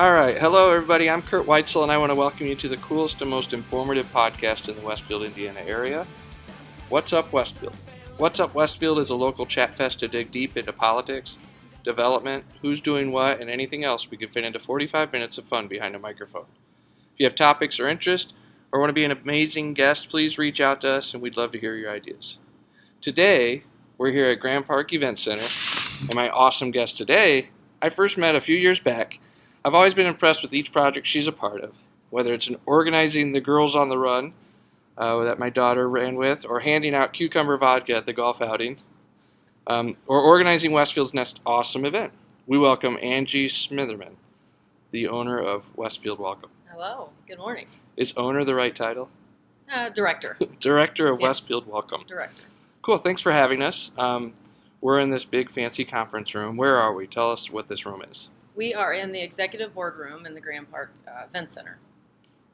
All right. Hello, everybody. I'm Kurt Weitzel, and I want to welcome you to the coolest and most informative podcast in the Westfield, Indiana area. What's Up, Westfield? What's Up, Westfield is a local chat fest to dig deep into politics, development, who's doing what, and anything else we can fit into 45 minutes of fun behind a microphone. If you have topics or interest, or want to be an amazing guest, please reach out to us, and we'd love to hear your ideas. Today, we're here at Grand Park Event Center, and my awesome guest today, I first met a few years back. I've always been impressed with each project she's a part of, whether it's in organizing the Girls on the Run that my daughter ran with, or handing out cucumber vodka at the golf outing, or organizing Westfield's next awesome event. We welcome Angie Smitherman, the owner of Westfield Welcome. Hello. Good morning. Is owner the right title? Director. Director of Yes. Westfield Welcome. Director. Cool. Thanks for having us. We're in this big fancy conference room. Where are we? Tell us what this room is. We are in the executive boardroom in the Grand Park Event Center.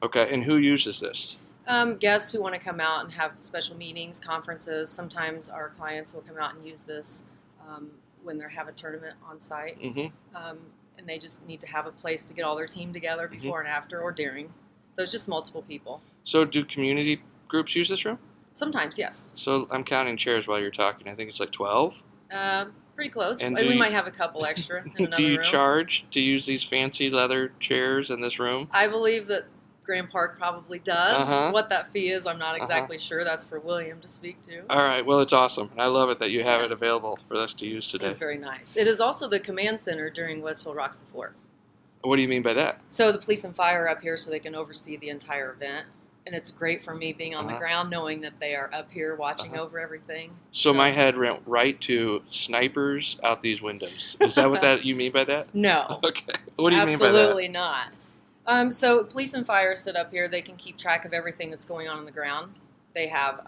Okay. And who uses this? Guests who want to come out and have special meetings, conferences. Sometimes our clients will come out and use this when they have a tournament on site. Mm-hmm. And they just need to have a place to get all their team together before and after or during. So it's just multiple people. So do community groups use this room? Sometimes, yes. So I'm counting chairs while you're talking. I think it's like 12. Pretty close. And We might have a couple extra in another do you room. charge to use these fancy leather chairs in this room? I believe that Grand Park probably does. Uh-huh. What that fee is, I'm not exactly sure. That's for William to speak to. All right. Well, it's awesome. I love it that you have it available for us to use today. It's very nice. It is also the command center during Westfield Rocks the Fort. What do you mean by that? So the police and fire are up here so they can oversee the entire event. And it's great for me being on the ground knowing that they are up here watching over everything. So my head went right to snipers out these windows. Is that what that you mean by that? No. Okay. What do you mean by that? Absolutely not. So police and fire sit up here. They can keep track of everything that's going on the ground. They have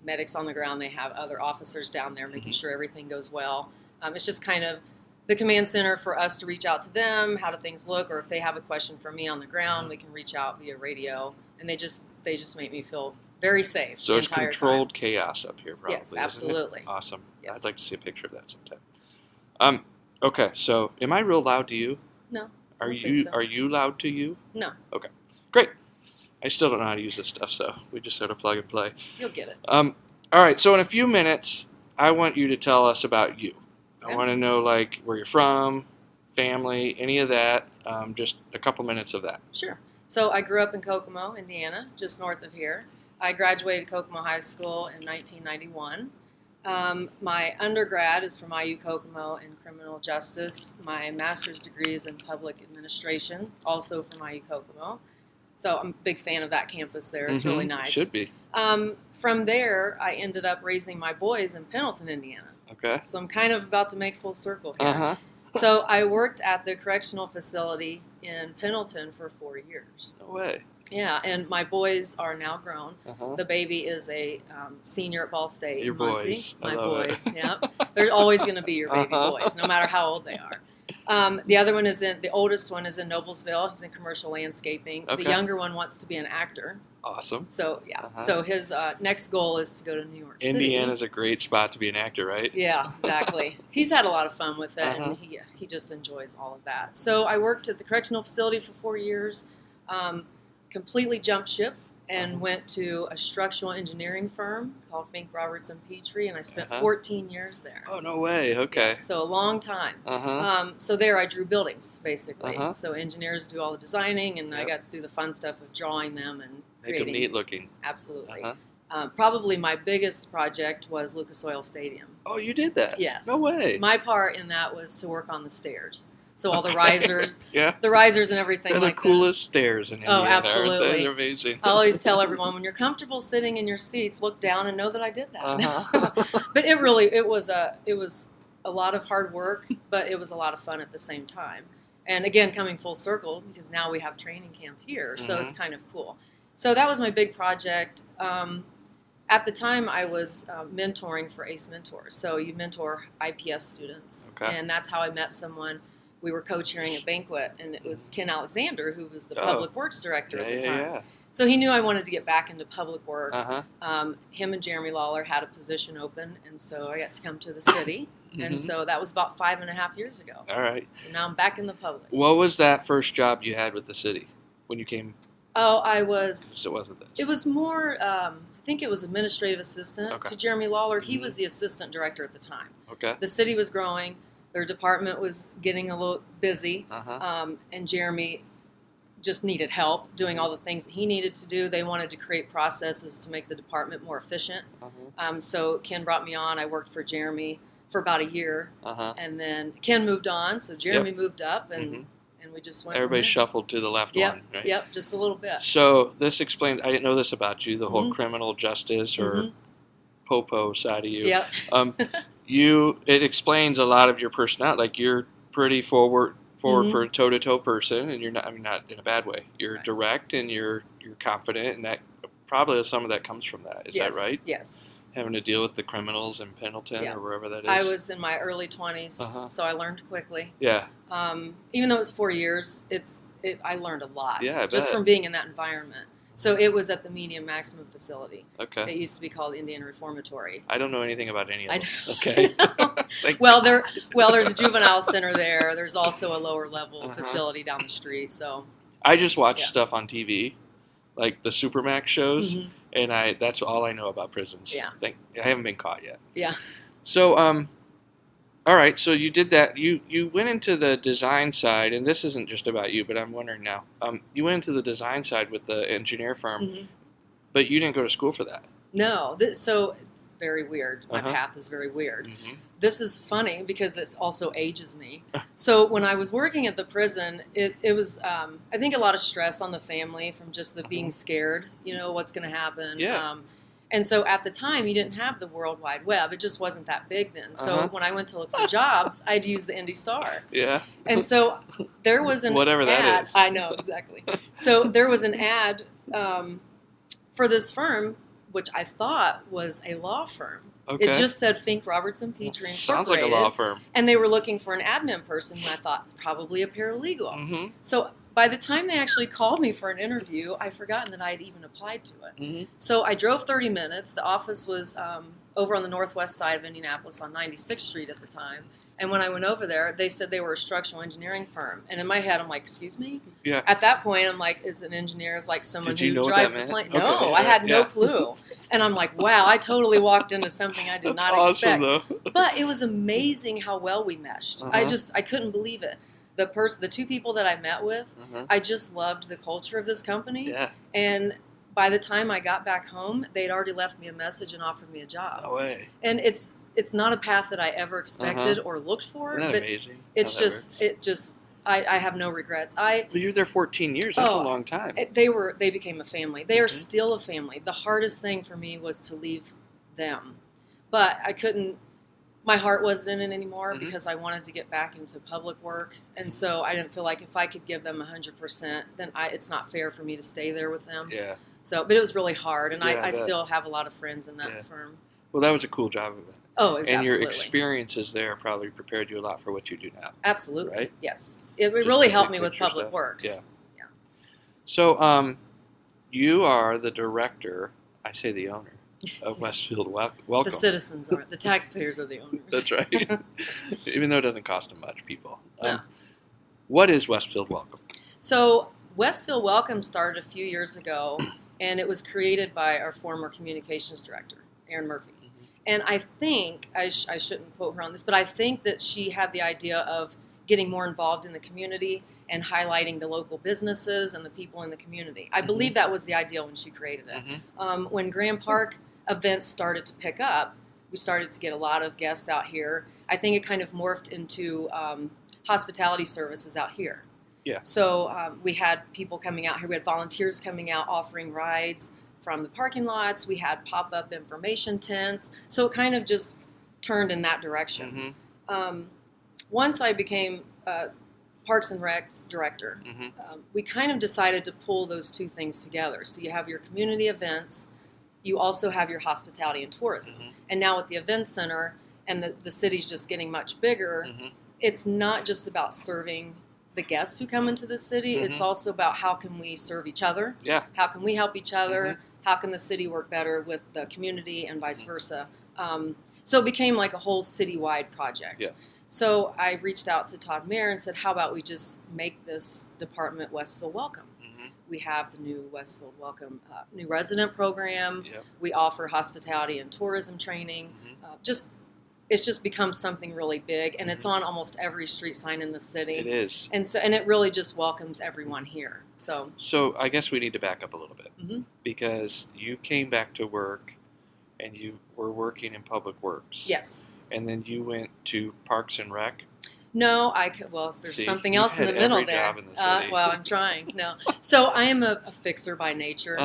medics on the ground. They have other officers down there making sure everything goes well. It's just kind of the command center for us to reach out to them. How do things look? Or if they have a question for me on the ground, we can reach out via radio. And they just make me feel very safe. So the it's entire controlled time. chaos up here, probably. Yes, isn't it? absolutely. Awesome. Yes. I'd like to see a picture of that sometime. Okay. So am I real loud to you? No. Are I don't you think so. Are you loud to you? No. Okay. Great. I still don't know how to use this stuff, so we just sort of plug and play. You'll get it. All right. So in a few minutes, I want you to tell us about you. Okay. I want to know like where you're from, family, any of that. Just a couple minutes of that. Sure. So I grew up in Kokomo, Indiana, just north of here. I graduated Kokomo High School in 1991. My undergrad is from IU Kokomo in criminal justice. My master's degree is in public administration, also from IU Kokomo. So I'm a big fan of that campus there. It's really nice. Should be. From there, I ended up raising my boys in Pendleton, Indiana. Okay. So I'm kind of about to make full circle here. Uh-huh. So I worked at the correctional facility in Pendleton for 4 years. No way. Yeah, and my boys are now grown. Uh-huh. The baby is a senior at Ball State. Your in Muncie. boys. I My love boys. it. Yep. They're always going to be your baby Uh-huh. boys, no matter how old they are. The oldest one is in Noblesville. He's in commercial landscaping. Okay. The younger one wants to be an actor. Awesome. So, yeah. Uh-huh. So his next goal is to go to New York City. Indiana's a great spot to be an actor, right? Yeah, exactly. He's had a lot of fun with it, Uh-huh. and he just enjoys all of that. So I worked at the correctional facility for 4 years, completely jumped ship, and went to a structural engineering firm called Fink Robertson Petrie, and I spent 14 years there. Oh, no way. Okay. Yes, so a long time. Uh-huh. So there I drew buildings, basically. Uh-huh. So engineers do all the designing, and I Yep. got to do the fun stuff of drawing them and Make creating. them neat looking. Absolutely. Uh-huh. Probably my biggest project was Lucas Oil Stadium. Oh, you did that? Yes. No way. My part in that was to work on the stairs. So all the risers, Yeah. the risers and everything They're like the coolest stairs in Indiana. Oh, absolutely. Aren't they? They're amazing. that. I always tell everyone, when you're comfortable sitting in your seats, look down and know that I did that. Uh-huh. But it was a lot of hard work, but it was a lot of fun at the same time. And again, coming full circle, because now we have training camp here, so it's kind of cool. So that was my big project. At the time, I was mentoring for ACE Mentors. So you mentor IPS students. Okay. And that's how I met someone. We were co-chairing a banquet, and it was Ken Alexander, who was the public works director at the time. Yeah. So he knew I wanted to get back into public work. Uh-huh. Him and Jeremy Lawler had a position open, and so I got to come to the city. And so that was about 5.5 years ago. All right. So now I'm back in the public. What was that first job you had with the city when you came? Oh, I was... So it wasn't this. It was more, I think it was administrative assistant to Jeremy Lawler. He was the assistant director at the time. Okay. The city was growing. Their department was getting a little busy. And Jeremy just needed help doing all the things that he needed to do. They wanted to create processes to make the department more efficient. So Ken brought me on. I worked for Jeremy for about a year. And then Ken moved on, so Jeremy moved up, and we just went. Everybody shuffled to the left one, right? Yep, just a little bit. So this explains, I didn't know this about you, the whole criminal justice or popo side of you. Yep. It explains a lot of your personality. Like, you're pretty forward for a toe-to-toe person, and you're not, I mean, not in a bad way. You're direct, and you're confident, and that probably some of that comes from that. Is that right? Yes. Having to deal with the criminals in Pendleton or wherever that is. I was in my early 20s, so I learned quickly. Yeah. Even though it was 4 years, I learned a lot just from being in that environment. So it was at the Medium Maximum Facility. Okay. It used to be called Indian Reformatory. I don't know anything about any of them. Okay. Well, there's a juvenile center there. There's also a lower level facility down the street. So I just watch stuff on TV, like the Supermax shows, and that's all I know about prisons. Yeah. I haven't been caught yet. Yeah. So all right, so you did that. You went into the design side, and this isn't just about you, but I'm wondering now. You went into the design side with the engineer firm, but you didn't go to school for that. No, so it's very weird. My path is very weird. This is funny because it also ages me. So when I was working at the prison, it was, I think, a lot of stress on the family from just the being scared, what's going to happen. Yeah. And so at the time, you didn't have the World Wide Web. It just wasn't that big then. So when I went to look for jobs, I'd use the Indy Star. Yeah. And so there was an Whatever ad. that is. I know, exactly. So there was an ad for this firm, which I thought was a law firm. Okay. It just said Fink, Robertson, Petrie, Incorporated. Sounds like a law firm. And they were looking for an admin person, and I thought it's probably a paralegal. So by the time they actually called me for an interview, I'd forgotten that I had even applied to it. So I drove 30 minutes. The office was over on the northwest side of Indianapolis on 96th Street at the time. And when I went over there, they said they were a structural engineering firm. And in my head, I'm like, excuse me? Yeah. At that point, I'm like, is an engineer like someone who drives the plane? Okay. No, I had no clue. And I'm like, wow, I totally walked into something I did not expect. Though. But it was amazing how well we meshed. I couldn't believe it. The two people that I met with, I just loved the culture of this company. Yeah. And by the time I got back home, they'd already left me a message and offered me a job. No way. And it's not a path that I ever expected or looked for. Isn't that but amazing? I have no regrets. Well, you're there 14 years. That's a long time. They became a family. They are still a family. The hardest thing for me was to leave them. But I couldn't, my heart wasn't in it anymore because I wanted to get back into public work. And so I didn't feel like if I could give them 100%, then it's not fair for me to stay there with them. Yeah. So, but it was really hard. And I still have a lot of friends in that firm. Well, that was a cool job of it. Oh, it's and your experiences there probably prepared you a lot for what you do now. Absolutely. Right? Yes. It really helped me with public works. Yeah. So you are the director, I say the owner, of Westfield Welcome. The citizens are, the taxpayers are the owners. That's right. Even though it doesn't cost them much, people. Yeah. What is Westfield Welcome? So Westfield Welcome started a few years ago, and it was created by our former communications director, Erin Murphy. And I think, I shouldn't quote her on this, but I think that she had the idea of getting more involved in the community and highlighting the local businesses and the people in the community. I believe that was the idea when she created it. When Grand Park events started to pick up, we started to get a lot of guests out here. I think it kind of morphed into hospitality services out here. Yeah. So we had people coming out here. We had volunteers coming out offering rides from the parking lots. We had pop-up information tents. So it kind of just turned in that direction. Once I became Parks and Recs director, we kind of decided to pull those two things together. So you have your community events, you also have your hospitality and tourism. And now with the event center and the city's just getting much bigger, it's not just about serving the guests who come into the city. Mm-hmm. It's also about how can we serve each other? Yeah. How can we help each other? Mm-hmm. How can the city work better with the community and vice versa? So it became like a whole citywide project. Yeah. So I reached out to Todd Mayer and said, how about we just make this department Westfield Welcome? Mm-hmm. We have the new Westfield Welcome new resident program. Yep. We offer hospitality and tourism training. Mm-hmm. It's just become something really big, and Mm-hmm. it's on almost every street sign in the city. It is. And it really just welcomes everyone here. So I guess we need to back up a little bit mm-hmm. because you came back to work and you were working in public works. Yes. And then you went to Parks and Rec. No, there's See, something you've else in had the middle every there. job in the city. Well, I'm trying. No. So I am a fixer by nature,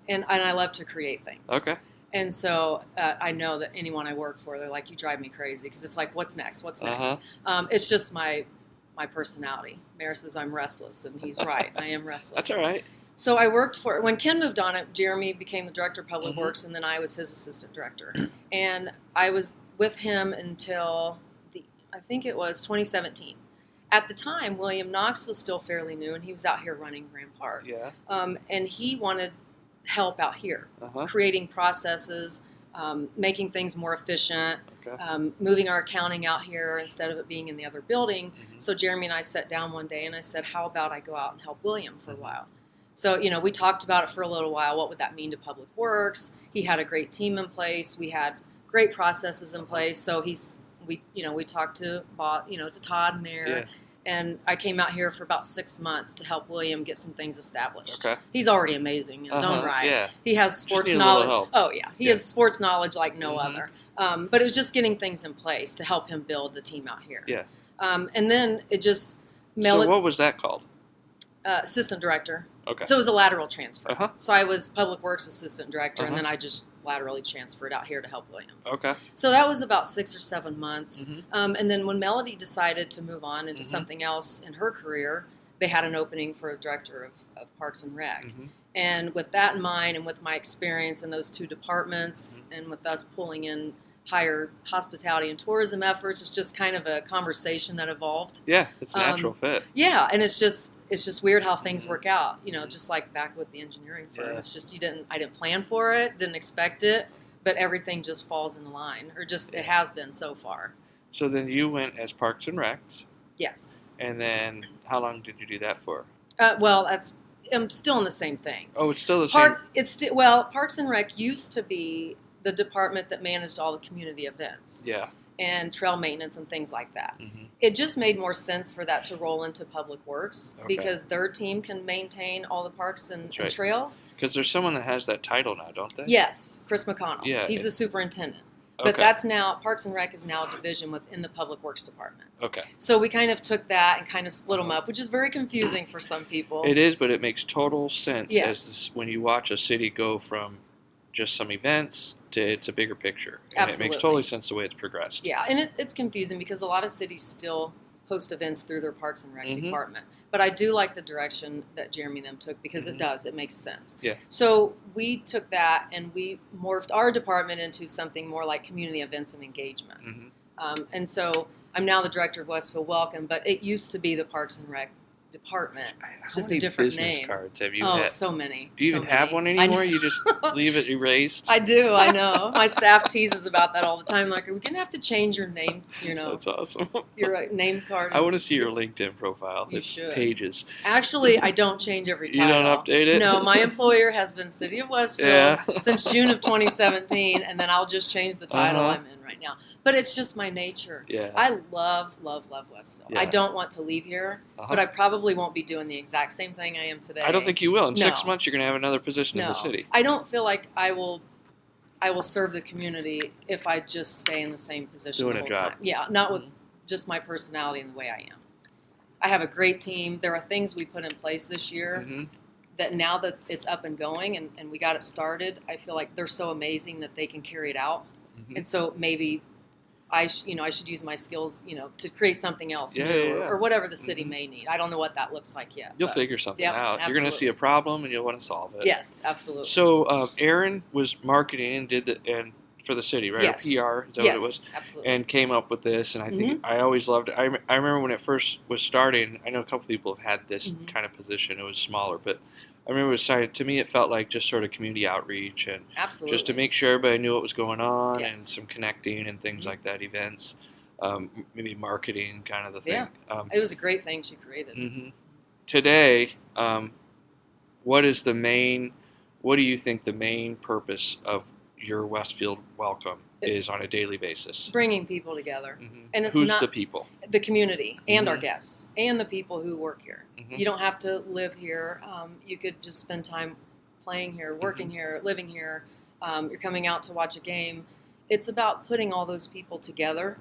and I love to create things. Okay. And so I know that anyone I work for, they're like, you drive me crazy because it's like, what's next? What's next? It's just my personality. Mayor says I'm restless, and he's right. I am restless. That's all right. So I worked when Ken moved on, Jeremy became the director of public Mm-hmm. works, and then I was his assistant director. And I was with him until I think it was 2017. At the time, William Knox was still fairly new, and he was out here running Grand Park. Yeah. And he wanted help out here, Uh-huh. creating processes, making things more efficient, Okay. moving our accounting out here instead of it being in the other building. Mm-hmm. So Jeremy and I sat down one day, and I said, how about I go out and help William for a Mm-hmm. while? So, we talked about it for a little while. What would that mean to Public Works? He had a great team in place. We had great processes in place. So we talked to Todd and Mayor. Yeah. And I came out here for about 6 months to help William get some things established. Okay. He's already amazing in his own right. Yeah. He has sports need a little knowledge. help. Oh, yeah. He has sports knowledge like no Mhm. other. But it was just getting things in place to help him build the team out here. Yeah. And then it just So what was that called? assistant director. Okay. So it was a lateral transfer. Uh-huh. So I was Public Works assistant director, Uh-huh. and then I just laterally transferred out here to help William. Okay. So that was about 6 or 7 months. Mhm. And then when Melody decided to move on into Mhm. something else in her career, they had an opening for a director of Parks and Rec. Mm-hmm. And with that in mind, and with my experience in those two departments, Mm-hmm. and with us pulling in higher hospitality and tourism efforts, it's just kind of a conversation that evolved. Yeah, it's a natural fit. Yeah, and it's just weird how things work out. Just like back with the engineering firm. Yeah. It's just I didn't plan for it, didn't expect it, but everything just falls in line, or just it has been so far. So then you went as Parks and Recs, Yes. and then how long did you do that for? I'm still in the same thing. Oh, it's still the same. Parks and Rec used to be the department that managed all the community events Yeah. and trail maintenance and things like that. Mm-hmm. It just made more sense for that to roll into Public Works Okay. because their team can maintain all the parks and, That's right. and trails. Because there's someone that has that title now, don't they? Yes, Chris McConnell. Yeah. He's the superintendent. But Okay. that's now, Parks and Rec is now a division within the Public Works Department. Okay. So we kind of took that and kind of split them up, which is very confusing for some people. It is, but it makes total sense Yes. when you watch a city go from just some events to it's a bigger picture. And Absolutely. it makes totally sense the way it's progressed. Yeah, and it's confusing because a lot of cities still host events through their Parks and Rec Mhm. department. But I do like the direction that Jeremy and them took because Mhm. it makes sense. Yeah. So we took that and we morphed our department into something more like community events and engagement. Mm-hmm. And so I'm now the director of Westfield Welcome, but it used to be the Parks and Rec department. It's How just many a different business name. cards have you Oh, had? so many. Do you so even have many. one I anymore? know. You just leave it erased? I do, I know. My staff teases about that all the time. Like, are we going to have to change your name, That's awesome. your name card? I want to see your LinkedIn profile. You It's should. pages. Actually, I don't change every You title. don't update it? No, my employer has been City of Westfield Yeah. since June of 2017, and then I'll just change the title Uh-huh. I'm in right now. But it's just my nature. Yeah. I love Westfield. Yeah. I don't want to leave here, Uh-huh. but I probably won't be doing the exact same thing I am today. I don't think you will. In No. 6 months, you're going to have another position in No. the city. I don't feel like I will serve the community if I just stay in the same position Doing the a whole job. time. Yeah, not with just my personality and the way I am. I have a great team. There are things we put in place this year Mm-hmm. that now that it's up and going and we got it started, I feel like they're so amazing that they can carry it out. Mm-hmm. And so maybe I should use my skills, to create something else Yeah, new yeah, yeah. or whatever the city Mhm. may need. I don't know what that looks like yet. You'll but figure something yep, out. You're going to absolutely. see a problem and you'll want to solve it. Yes, absolutely. So Aaron was marketing and for the city, right? Yes. Or PR, is that Yes, what it was? absolutely. And came up with this, and I think I always loved it. I remember when it first was starting, I know a couple people have had this kind of position. It was smaller, but I remember it was started, to me it felt like just sort of community outreach and Absolutely. just to make sure everybody knew what was going on and Yes. some connecting and things like that, events, maybe marketing kind of the thing. Yeah. It was a great thing she created. Today, what do you think the main purpose of your Westfield Welcome is on a daily basis? Bringing people together. And it's Who's not the people? The community and our guests and the people who work here. You don't have to live here. You could just spend time playing here, working here, living here. You're coming out to watch a game. It's about putting all those people together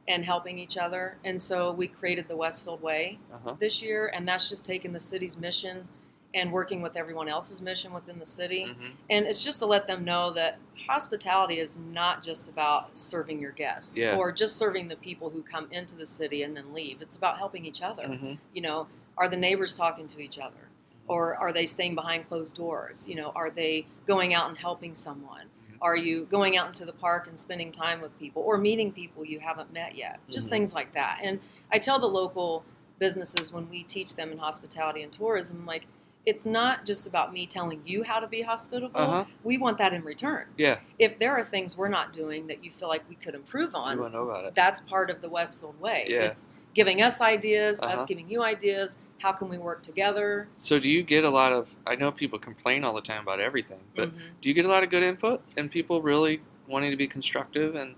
and helping each other. And so we created the Westfield Way this year, and that's just taking the city's mission and working with everyone else's mission within the city. And it's just to let them know that hospitality is not just about serving your guests or just serving the people who come into the city and then leave. It's about helping each other. You know, are the neighbors talking to each other? Or are they staying behind closed doors? You know, are they going out and helping someone? Are you going out into the park and spending time with people or meeting people you haven't met yet? Just things like that. And I tell the local businesses when we teach them in hospitality and tourism, like, it's not just about me telling you how to be hospitable. We want that in return. Yeah. If there are things we're not doing that you feel like we could improve on, you want to know about it. That's part of the Westfield Way. Yeah. It's giving us ideas, us giving you ideas. How can we work together? So do you get a lot of, I know people complain all the time about everything, but do you get a lot of good input and people really wanting to be constructive? And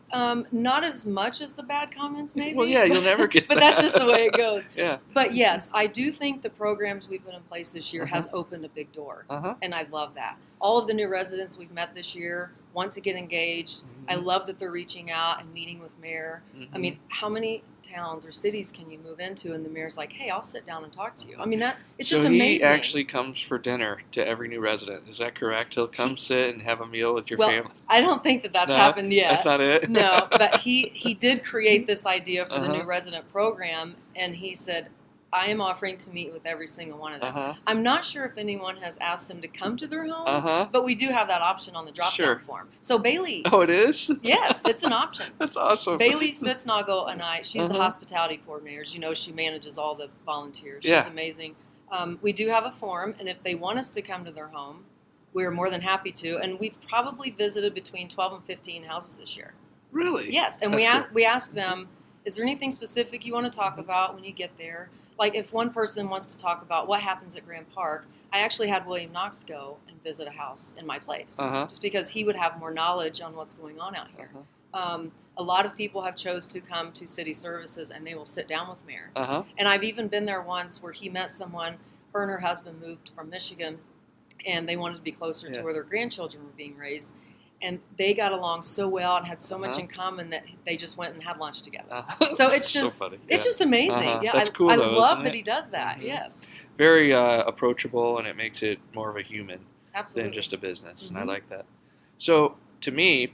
not as much as the bad comments, maybe. Well, yeah, you'll never get but that. That's just the way it goes. Yeah. But yes, I do think the programs we put in place this year has opened a big door, and I love that. All of the new residents we've met this year want to get engaged. I love that they're reaching out and meeting with mayor. I mean, how many towns or cities can you move into and the mayor's like, hey, I'll sit down and talk to you? I mean, it's just amazing. So he actually comes for dinner to every new resident. Is that correct? He'll come sit and have a meal with your family? I don't think that's happened yet. That's not it? No, but he did create this idea for the new resident program, and he said, I am offering to meet with every single one of them. I'm not sure if anyone has asked him to come to their home, but we do have that option on the drop-down form. So Bailey... Oh, it is? Yes, it's an option. That's awesome. Bailey Spitznagel and I, she's the hospitality coordinator. You know, she manages all the volunteers. She's amazing. We do have a form, and if they want us to come to their home, we're more than happy to. And we've probably visited between 12 and 15 houses this year. Really? Yes, and we ask them, is there anything specific you want to talk about when you get there? Like, if one person wants to talk about what happens at Grand Park, I actually had William Knox go and visit a house in my place, just because he would have more knowledge on what's going on out here. A lot of people have chose to come to city services, and they will sit down with mayor. And I've even been there once where he met someone, her and her husband moved from Michigan, and they wanted to be closer to where their grandchildren were being raised. And they got along so well and had so much in common that they just went and had lunch together. So it's just so funny. It's just amazing. Yeah, That's cool, I though, love that he does that. Yes. Very approachable, and it makes it more of a human Absolutely. than just a business, and I like that. So to me,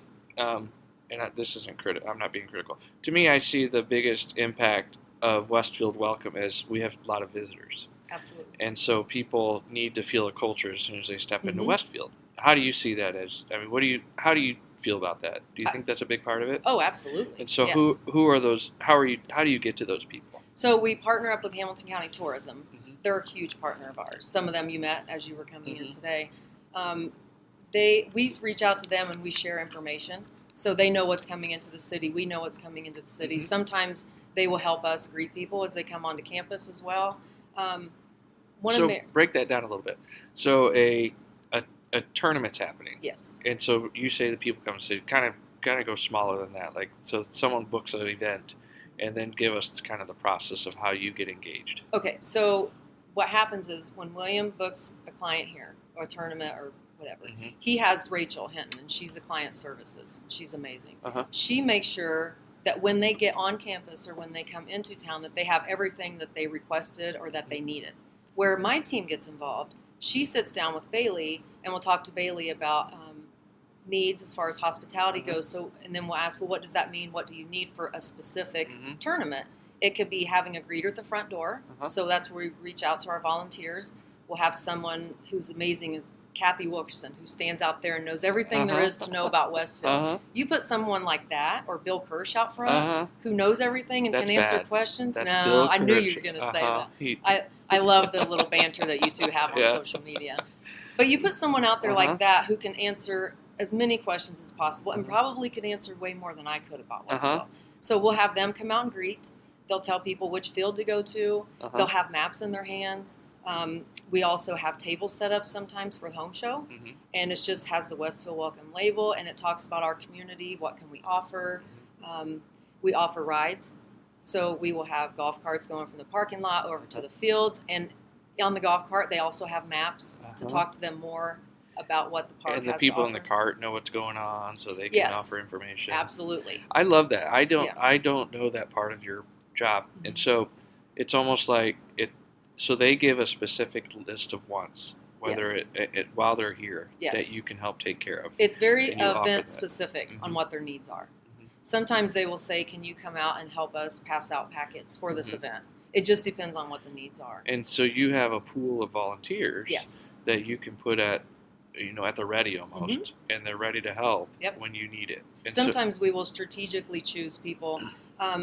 this isn't critical. I'm not being critical. To me, I see the biggest impact of Westfield Welcome is we have a lot of visitors. Absolutely. And so people need to feel a culture as soon as they step into Westfield. How do you see that as? I mean, how do you feel about that? Do you think that's a big part of it? Oh, absolutely. And so who are those? How do you get to those people? So we partner up with Hamilton County Tourism. They're a huge partner of ours. Some of them you met as you were coming in today. We reach out to them and we share information, so they know what's coming into the city. We know what's coming into the city. Sometimes they will help us greet people as they come onto campus as well. Break that down a little bit. So a tournament's happening. Yes. And so you say the people come to see, kind of go smaller than that. Like, so someone books an event, and then give us kind of the process of how you get engaged. Okay, so what happens is when William books a client here, or a tournament or whatever, he has Rachel Hinton, and she's the client services. She's amazing. She makes sure that when they get on campus or when they come into town, that they have everything that they requested or that they needed. Where my team gets involved, she sits down with Bailey, and we'll talk to Bailey about needs as far as hospitality goes. So, and then we'll ask, well, what does that mean? What do you need for a specific tournament? It could be having a greeter at the front door. So that's where we reach out to our volunteers. We'll have someone who's amazing, Kathy Wilkerson, who stands out there and knows everything there is to know about Westfield. You put someone like that, or Bill Kirsch out front, who knows everything and can answer questions. That's no, Bill I knew Kirsch. you were going to say that. I love the little banter that you two have on social media. But you put someone out there like that who can answer as many questions as possible and probably could answer way more than I could about Westfield. So we'll have them come out and greet. They'll tell people which field to go to. They'll have maps in their hands. We also have tables set up sometimes for the home show, and it just has the Westfield Welcome label, and it talks about our community, what can we offer. We offer rides, so we will have golf carts going from the parking lot over to the fields, and on the golf cart they also have maps to talk to them more about what the park has to offer. And the people in the cart know what's going on, so they can offer information. Absolutely. I love that. I don't know that part of your job, and so it's almost like it. So they give a specific list of wants, whether it while they're here, that you can help take care of. It's very event specific on what their needs are. Sometimes they will say, can you come out and help us pass out packets for this event? It just depends on what the needs are. And so you have a pool of volunteers that you can put at the ready almost, and they're ready to help when you need it. And sometimes we will strategically choose people.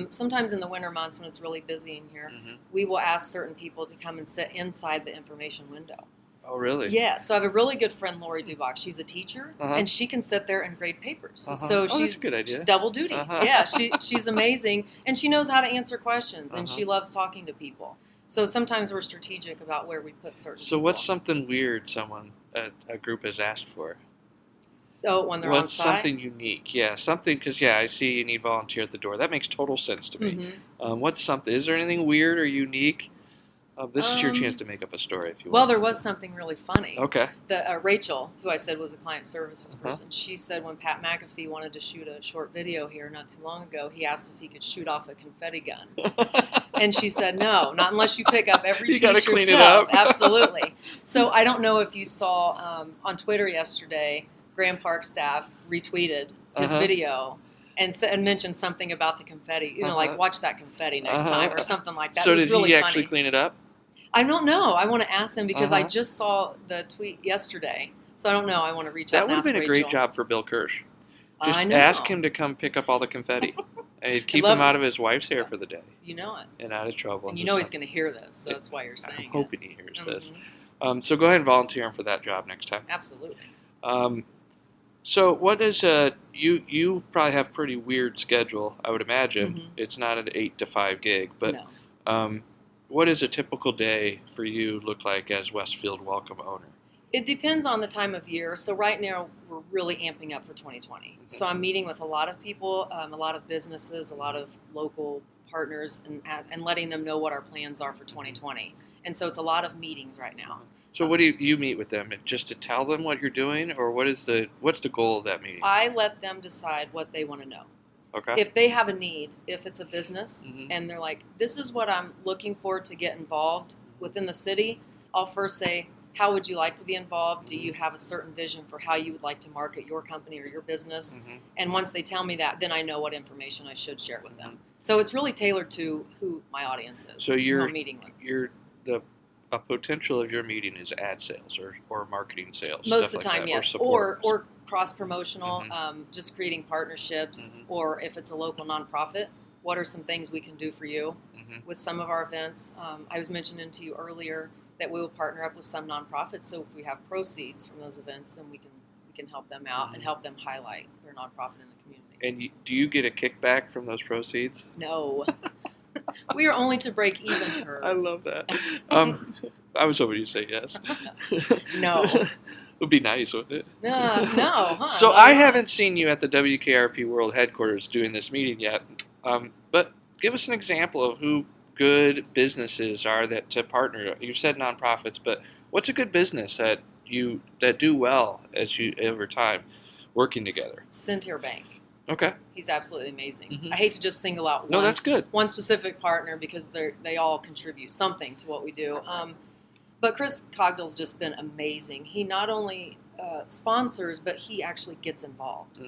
Sometimes in the winter months when it's really busy in here, we will ask certain people to come and sit inside the information window. Oh, really? Yeah. So I have a really good friend, Lori Dubach. She's a teacher, and she can sit there and grade papers. So that's a good idea. She's double duty. Yeah, she's amazing, and she knows how to answer questions, and she loves talking to people. So sometimes we're strategic about where we put certain people. So what's something weird a group has asked for? Oh, when they're on site? What's something unique? Yeah, something, because, I see you need volunteer at the door. That makes total sense to me. What's something, is there anything weird or unique? This is your chance to make up a story if you want. Well, there was something really funny. Okay. Rachel, who I said was a client services person, she said when Pat McAfee wanted to shoot a short video here not too long ago, he asked if he could shoot off a confetti gun. And she said, no, not unless you pick up every piece yourself. You got to clean it up. Absolutely. So I don't know if you saw on Twitter yesterday, Grand Park staff retweeted his video and mentioned something about the confetti. Like watch that confetti next time or something like that. So it was did really he funny. actually clean it up? I don't know. I want to ask them because I just saw the tweet yesterday. So I don't know. I want to reach out and ask Rachel. That would have been a great job for Bill Kirsch. Just I know. ask him to come pick up all the confetti. And keep him out of his wife's hair for the day. You know it. And out of trouble. And you know he's going to hear this, so that's why you're saying it. I'm hoping he hears this. So go ahead and volunteer him for that job next time. Absolutely. So what is you probably have a pretty weird schedule, I would imagine. It's not an 8 to 5 gig, but what does a typical day for you look like as Westfield Welcome owner? It depends on the time of year. So right now we're really amping up for 2020. So I'm meeting with a lot of people, a lot of businesses, a lot of local partners, and letting them know what our plans are for 2020. And so it's a lot of meetings right now. So what do you meet with them? Just to tell them what you're doing, or what's the goal of that meeting? I let them decide what they want to know. Okay. If they have a need, if it's a business, and they're like, this is what I'm looking for to get involved within the city, I'll first say, how would you like to be involved? Do you have a certain vision for how you would like to market your company or your business? And once they tell me that, then I know what information I should share with them. So it's really tailored to who my audience is. So who I'm meeting with. A potential of your meeting is ad sales or marketing sales. Most of the time, like yes. Or cross-promotional, just creating partnerships, or if it's a local nonprofit, what are some things we can do for you with some of our events? I was mentioning to you earlier that we will partner up with some nonprofits, so if we have proceeds from those events, then we can help them out and help them highlight their nonprofit in the community. And do you get a kickback from those proceeds? No. We are only to break even, Herb. I love that. I was hoping you'd say yes. No. It would be nice, wouldn't it? No. Huh? So I haven't seen you at the WKRP World Headquarters doing this meeting yet, but give us an example of who good businesses are that to partner. You said nonprofits, but what's a good business that do well over time working together? Centaur Bank. Okay. He's absolutely amazing. I hate to just single out that's good. One specific partner because they all contribute something to what we do. But Chris Cogdell's just been amazing. He not only sponsors, but he actually gets involved.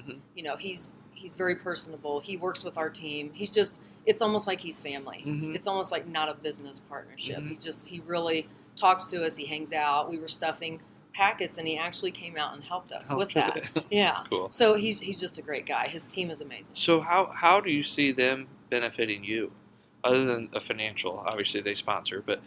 He's very personable. He works with our team. It's almost like he's family. It's almost like not a business partnership. He really talks to us. He hangs out. We were stuffing packets, and he actually came out and helped us Oh, with really? that. Yeah. That's cool. So he's just a great guy. His team is amazing. So how do you see them benefiting you, other than a financial? Obviously, they sponsor, but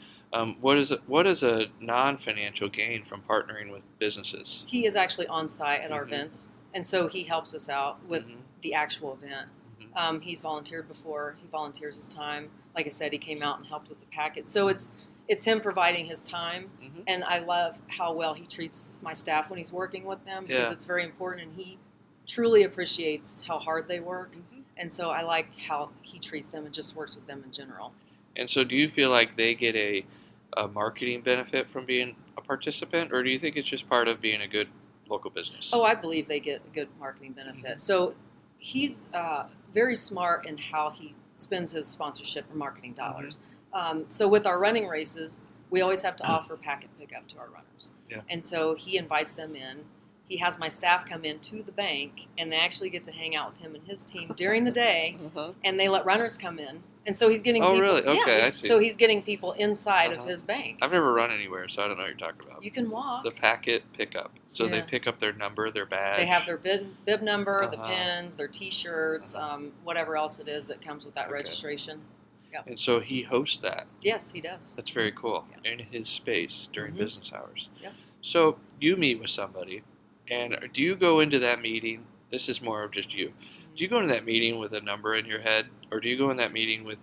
what is a non-financial gain from partnering with businesses? He is actually on site at our Mhm. events, and so he helps us out with Mhm. the actual event. Mhm. He's volunteered before. He volunteers his time. Like I said, he came out and helped with the packet. So it's him providing his time, Mhm. and I love how well he treats my staff when he's working with them, because Yeah. it's very important, and he truly appreciates how hard they work. Mhm. And so I like how he treats them and just works with them in general. And so, do you feel like they get a marketing benefit from being a participant, or do you think it's just part of being a good local business? Oh, I believe they get a good marketing benefit. So he's very smart in how he spends his sponsorship and marketing dollars. So with our running races, we always have to offer packet pickup to our runners. Yeah. And so he invites them in. He has my staff come in to the bank, and they actually get to hang out with him and his team during the day, Uh-huh. and they let runners come in. And so he's getting Oh, people. really? Okay, yeah, I see. So he's getting people inside of Uh-huh. his bank. I've never run anywhere, so I don't know what you're talking about. You can walk. The packet pickup. So they Yeah. pick up their number, their badge. They have their bib number, the Uh-huh. pins, their T-shirts, whatever else it is that comes with that Okay. registration. Yep. And so he hosts that. Yes, he does. That's very cool. Yeah. In his space during Mhm. business hours. Yep. So you meet with somebody, and do you go into that meeting? This is more of just you. Do you go into that meeting with a number in your head, or do you go in that meeting with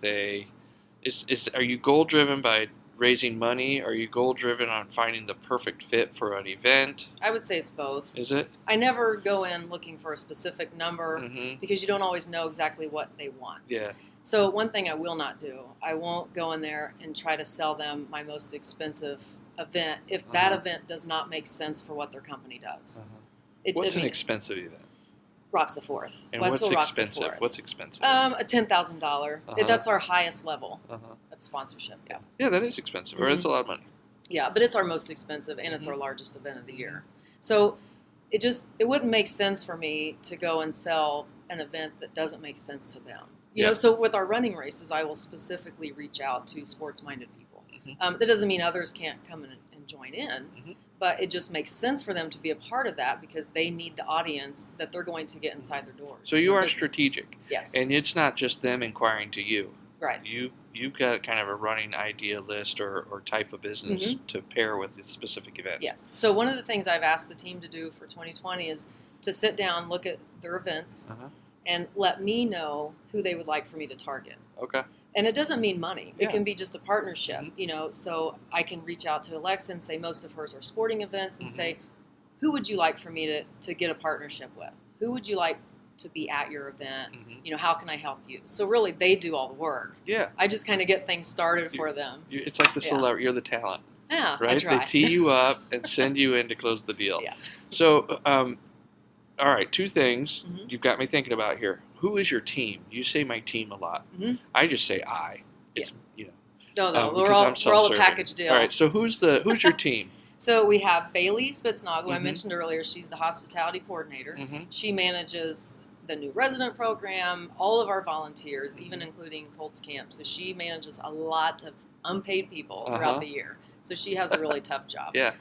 are you goal driven by raising money? Are you goal driven on finding the perfect fit for an event? I would say it's both. Is it? I never go in looking for a specific number Mm-hmm. because you don't always know exactly what they want. Yeah. So one thing I will not do, I won't go in there and try to sell them my most expensive event if that event does not make sense for what their company does. What's an expensive event? Rocks the Fourth. And Westfield what's Rocks the expensive? Fourth. What's expensive? A $10,000. That's our highest level Uh-huh. of sponsorship. Yeah. Yeah, that is expensive, or it's a lot of money. Yeah, but it's our most expensive, and it's our largest event of the year. So it wouldn't make sense for me to go and sell an event that doesn't make sense to them. You know, so with our running races, I will specifically reach out to sports-minded people. That doesn't mean others can't come in and join in, but it just makes sense for them to be a part of that because they need the audience that they're going to get inside their doors. So you are business. strategic. Yes. And it's not just them inquiring to you. Right. You've got kind of a running idea list or type of business to pair with this specific event. Yes. So one of the things I've asked the team to do for 2020 is to sit down, look at their events, and let me know who they would like for me to target. Okay. And it doesn't mean money. Yeah. It can be just a partnership, you know. So I can reach out to Alexa and say most of hers are sporting events and say, who would you like for me to get a partnership with? Who would you like to be at your event? You know, how can I help you? So really, they do all the work. Yeah. I just kind of get things started for them. It's like the celebrity. You're the talent. Yeah, right? I try. They tee you up and send you in to close the deal. Yeah. So, all right, two things you've got me thinking about here. Who is your team? You say my team a lot. I just say I. It's you know. No, we're because all I'm a package deal. All right, so who's your team? So we have Bailey Spitznagel, I mentioned earlier. She's the hospitality coordinator. She manages the new resident program, all of our volunteers, even including Colts Camp. So she manages a lot of unpaid people throughout the year. So she has a really tough job. Yeah.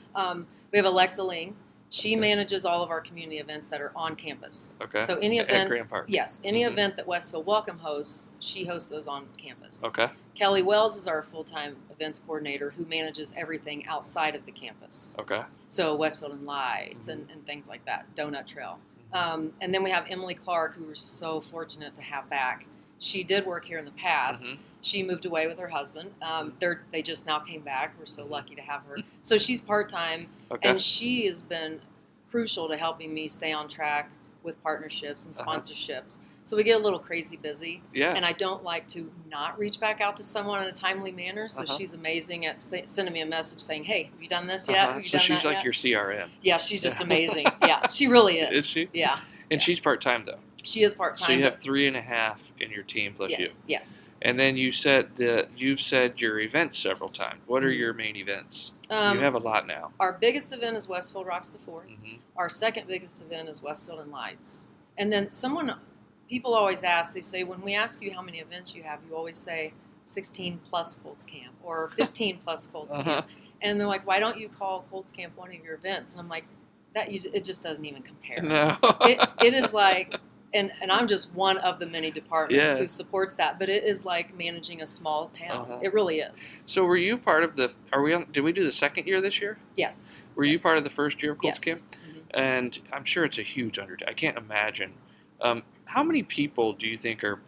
We have Alexa Ling. She manages all of our community events that are on campus. Okay. So any event, at Grand Park. Yes, any event that Westfield Welcome hosts, she hosts those on campus. Okay. Kelly Wells is our full-time events coordinator who manages everything outside of the campus. Okay. So Westfield and Lights and things like that, Donut Trail. And then we have Emily Clark, who we're so fortunate to have back. She did work here in the past. She moved away with her husband. They just now came back. We're so lucky to have her. So she's part-time, and she has been crucial to helping me stay on track with partnerships and sponsorships. So we get a little crazy busy, and I don't like to not reach back out to someone in a timely manner. So she's amazing at sending me a message saying, "Hey, have you done this yet? Have you so done she's that like yet?" your CRM. Yeah, she's just amazing. Yeah, she really is. Is she? Yeah. And she's part-time though. She is part-time. So you have 3.5 in your team plus you. Yes. And then you've said your events several times. What are your main events? You have a lot now. Our biggest event is Westfield Rocks the Fourth. Our second biggest event is Westfield and Lights. And then people always ask, they say, when we ask you how many events you have, you always say 16 plus Colts Camp or 15 plus Colts Camp. And they're like, why don't you call Colts Camp one of your events? And I'm like, it just doesn't even compare. No. It is like, and I'm just one of the many departments who supports that, but it is like managing a small town. It really is. So were you part of the, did we do the second year this year? Yes. Were you part of the first year of Colts Camp? Mm-hmm. And I'm sure it's a huge undertaking. I can't imagine. How many people do you think are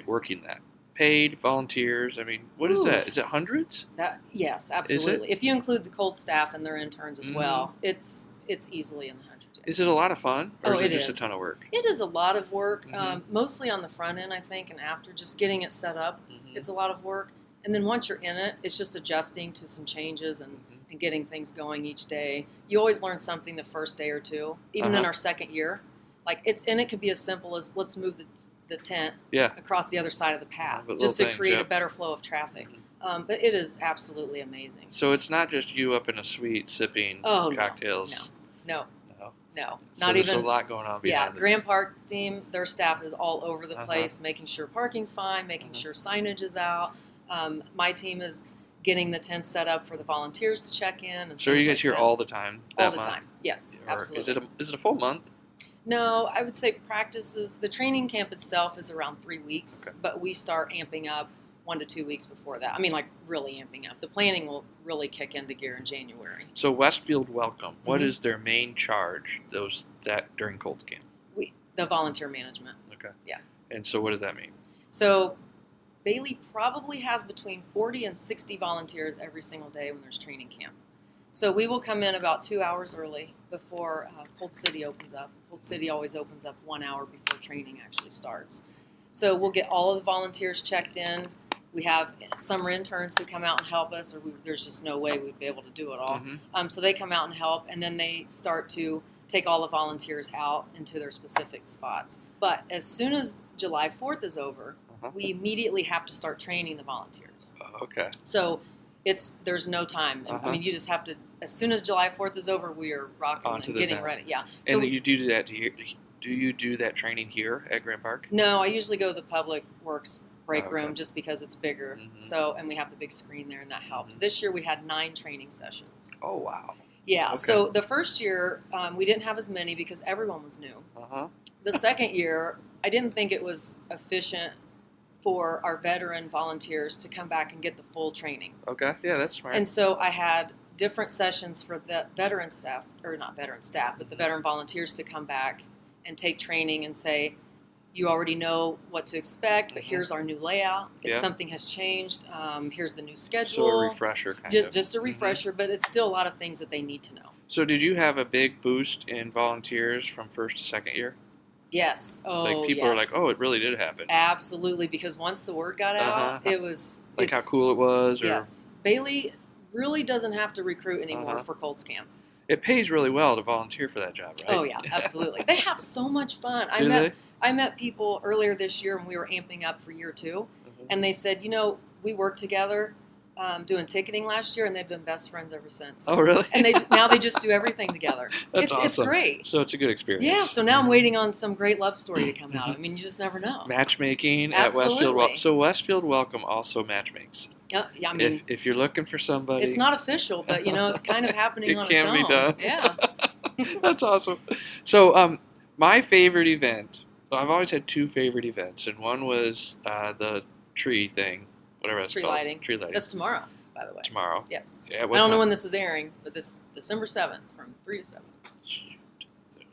working that? Paid, volunteers? I mean, what is that? Is it hundreds? Yes, absolutely. If you include the Colts staff and their interns as well, it's easily in the hundreds. Is it a lot of fun, or is it just a ton of work? It is a lot of work, mostly on the front end, I think, and after just getting it set up, it's a lot of work. And then once you're in it, it's just adjusting to some changes and getting things going each day. You always learn something the first day or two, even in our second year. It could be as simple as let's move the tent across the other side of the path, just to create a better flow of traffic. But it is absolutely amazing. So it's not just you up in a suite sipping cocktails. No. So Not even. There's a lot going on behind Grand Park team, their staff is all over the place, making sure parking's fine, making sure signage is out. My team is getting the tents set up for the volunteers to check in. So are you guys here all the time? All the time, yes, absolutely. Is it a full month? No, I would say practices. The training camp itself is around 3 weeks, but we start amping up 1 to 2 weeks before that. I mean, really amping up. The planning will really kick into gear in January. So Westfield Welcome, what is their main charge during Colts Camp? The volunteer management. Okay. Yeah. And so what does that mean? So Bailey probably has between 40 and 60 volunteers every single day when there's training camp. So we will come in about 2 hours early before Cold City opens up. Cold City always opens up 1 hour before training actually starts. So we'll get all of the volunteers checked in. We have summer interns who come out and help us, or there's just no way we'd be able to do it all. So they come out and help, and then they start to take all the volunteers out into their specific spots. But as soon as July 4th is over, we immediately have to start training the volunteers. Okay. So there's no time. I mean, you just have to, as soon as July 4th is over, we are rocking and getting ready. Yeah. So and you do that, do you do that training here at Grand Park? No, I usually go to the Public Works break room just because it's bigger. And we have the big screen there, and that helps. This year we had 9 training sessions. Oh, wow. Yeah. Okay. So the first year we didn't have as many because everyone was new. The second year, I didn't think it was efficient for our veteran volunteers to come back and get the full training. Okay. Yeah, that's smart. And so I had different sessions for the veteran staff, or not veteran staff, but the veteran volunteers to come back and take training and say, you already know what to expect, but here's our new layout. If something has changed, here's the new schedule. So a refresher kind of. Just a refresher, but it's still a lot of things that they need to know. So did you have a big boost in volunteers from first to second year? Yes. Oh, people are like, oh, it really did happen. Absolutely, because once the word got out, it was... how cool it was? Or... Yes. Bailey really doesn't have to recruit anymore for Colts Camp. It pays really well to volunteer for that job, right? Oh, yeah, absolutely. They have so much fun. I met people earlier this year when we were amping up for year 2, and they said, we worked together doing ticketing last year, and they've been best friends ever since. Oh, really? And now they just do everything together. That's awesome. It's great. So it's a good experience. Yeah, so now I'm waiting on some great love story to come out. I mean, you just never know. Matchmaking at Westfield Welcome. So Westfield Welcome also matchmakes. Yeah, I mean, if you're looking for somebody, it's not official, but it's kind of happening on its own. It can be done. Yeah. That's awesome. So my favorite event. I've always had 2 favorite events, and one was the tree thing, whatever it's called. Tree lighting. That's tomorrow, by the way. Tomorrow. Yes. Yeah, I don't know when this is airing, but it's December 7th from 3 to 7.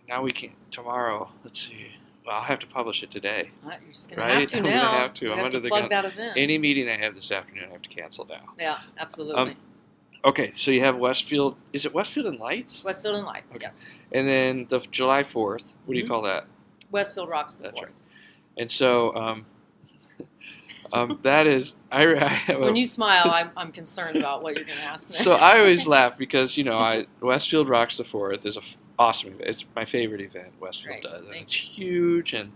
Now we can't. Tomorrow. Let's see. Well, I'll have to publish it today. You're just going to have to now. I'm going to have to. I'm under the gun. That event. Any meeting I have this afternoon, I have to cancel now. Yeah, absolutely. Okay, so you have Westfield. Is it Westfield and Lights? Westfield and Lights, yes. And then the July 4th. What do you call that? Westfield Rocks the 4th. Right. And so that is... when you smile, I'm concerned about what you're going to ask next. So I always laugh because, Westfield Rocks the 4th is an awesome event. It's my favorite event Westfield does. And it's huge. And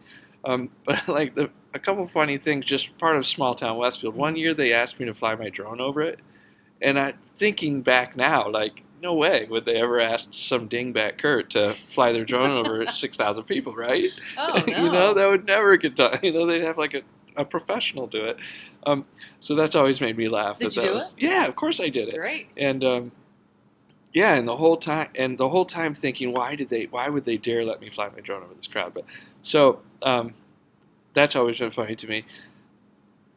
but a couple funny things, just part of small town Westfield. One year they asked me to fly my drone over it. And I'm thinking back now, no way would they ever ask some dingbat Kurt to fly their drone over 6,000 people, right? Oh, no. That would never get done. They'd have a a professional do it. So that's always made me laugh. Did you do it? Yeah, of course I did it. Great. And yeah, and the whole time thinking, why would they dare let me fly my drone over this crowd? But so that's always been funny to me.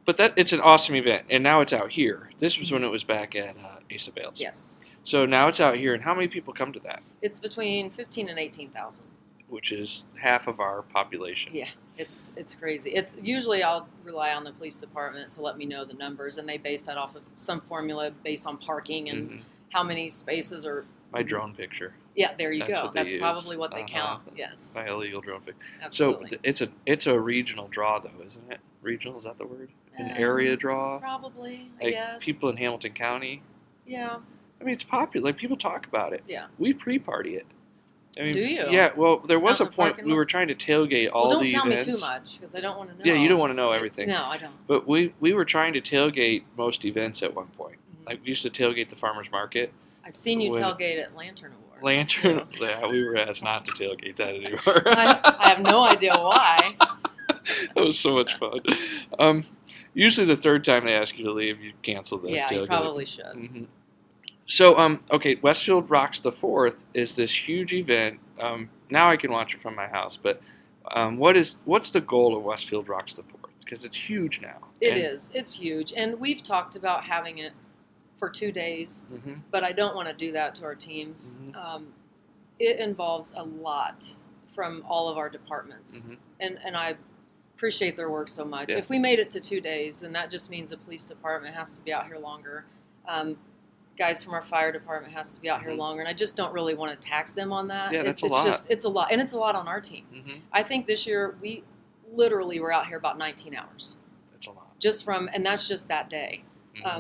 But it's an awesome event, and now it's out here. This was when it was back at Ace of Bales. Yes. So now it's out here, and how many people come to that? It's between 15 and 18,000. Which is half of our population. Yeah, it's crazy. It's usually I'll rely on the police department to let me know the numbers, and they base that off of some formula based on parking and how many spaces are. My drone picture. Yeah, there you That's go. what they That's use. probably what they count. Yes. My illegal drone picture. Absolutely. So it's a regional draw, though, isn't it? Regional, is that the word? An area draw? Probably, I like guess. People in Hamilton County. Yeah. I mean, it's popular. Like, people talk about it. Yeah. We pre-party it. I mean, do you? Yeah, well, there was Out a in the point parking we lot? were trying to tailgate all Well, the don't tell events. me too much, because I don't want to know. Yeah, you don't want to know everything. No, I don't. But we were trying to tailgate most events at one point. Like, we used to tailgate the farmer's market. I've seen you tailgate at Lantern Awards. Lantern? Yeah, we were asked not to tailgate that anymore. I have no idea why. That was so much fun. Usually the third time they ask you to leave, you cancel the tailgate. Yeah, you probably should. Mm-hmm. So, okay, Westfield Rocks the 4th is this huge event. Now I can watch it from my house, but what's the goal of Westfield Rocks the 4th? Because it's huge now. It is. It's huge. And we've talked about having it for 2 days, but I don't want to do that to our teams. It involves a lot from all of our departments, and I appreciate their work so much. Yeah. If we made it to 2 days, then that just means the police department has to be out here longer. Guys from our fire department has to be out here longer, and I just don't really want to tax them on that. Yeah, that's it's a lot. It's a lot, and it's a lot on our team. I think this year we literally were out here about 19 hours. That's a lot. Just from, and that's just that day.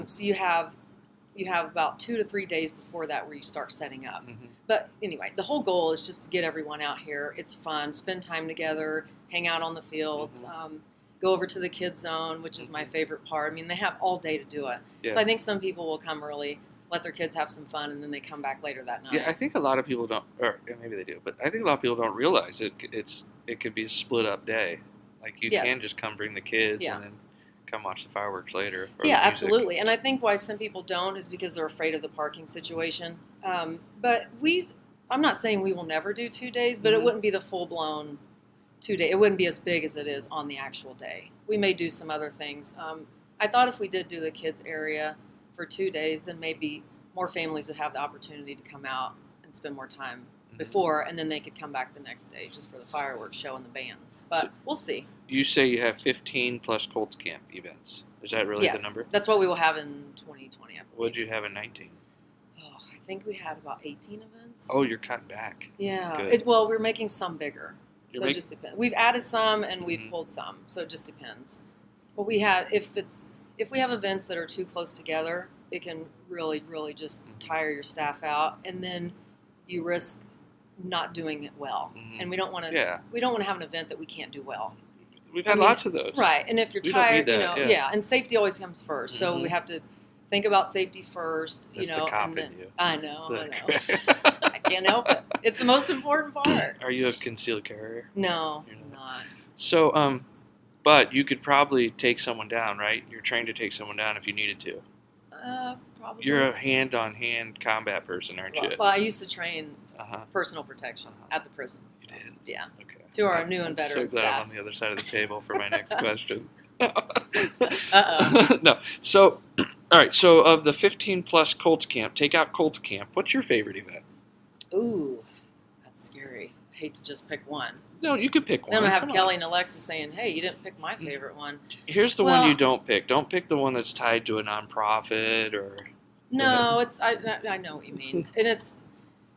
So you have about 2 to 3 days before that where you start setting up. But anyway, the whole goal is just to get everyone out here. It's fun, spend time together, hang out on the fields, go over to the kids zone, which is my favorite part. I mean, they have all day to do it. Yeah. So I think some people will come early, let their kids have some fun, and then they come back later that night. Yeah, I think a lot of people don't, or maybe they do, but I think a lot of people don't realize it could be a split up day. Like, you can just come bring the kids and then come watch the fireworks later. Or yeah, absolutely. And I think why some people don't is because they're afraid of the parking situation. But I'm not saying we will never do 2 days, but it wouldn't be the full-blown 2 day. It wouldn't be as big as it is on the actual day. We may do some other things. I thought if we did do the kids area for 2 days, then maybe more families would have the opportunity to come out and spend more time before, and then they could come back the next day just for the fireworks show and the bands. But we'll see. You say you have 15 plus Colts Camp events. Is that really the number? That's what we will have in 2020. What did you have in 19? Oh, I think we had about 18 events. Oh, you're cutting back. Yeah. Well, we're making some bigger. So it just depends. We've added some and we've pulled some, so it just depends. But we had, if we have events that are too close together, it can really, really just tire your staff out, and then you risk not doing it well. And we don't want to. Yeah. We don't want to have an event that we can't do well. We've had lots of those. Right, and if you're tired, and safety always comes first. So we have to think about safety first. That's the cop in you. I know. I can't help it. It's the most important part. Are you a concealed carrier? No, I'm not. So, but you could probably take someone down, right? You're trained to take someone down if you needed to. Probably. You're a hand-on-hand combat person, aren't you? Well, I used to train personal protection at the prison. You did? Yeah. Okay. To our new and veteran staff. I'm on the other side of the table for my next question. Uh-oh. No. So, all right. So, of the 15 plus Colts Camp, take out Colts Camp. What's your favorite event? Ooh, that's scary. I hate to just pick one. No, you could pick one. Then I'm gonna have Kelly and Alexa saying, "Hey, you didn't pick my favorite one." Here's the one you don't pick. Don't pick the one that's tied to a nonprofit or. No, I know what you mean, and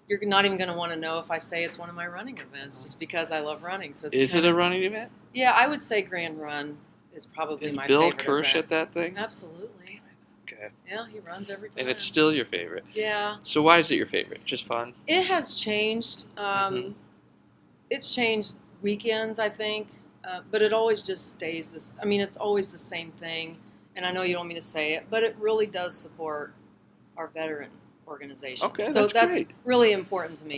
you're not even going to want to know if I say it's one of my running events, just because I love running. So is it a running event? Yeah, I would say Grand Run is probably my Bill favorite. Kirsch event. at that thing? Absolutely. Okay. Yeah, he runs every time. And it's still your favorite. Yeah. So why is it your favorite? Just fun? It has changed. It's changed weekends, I think, but it always just stays this. I mean, it's always the same thing, and I know you don't want me to say it, but it really does support our veteran organization. Okay, so that's great. Really important to me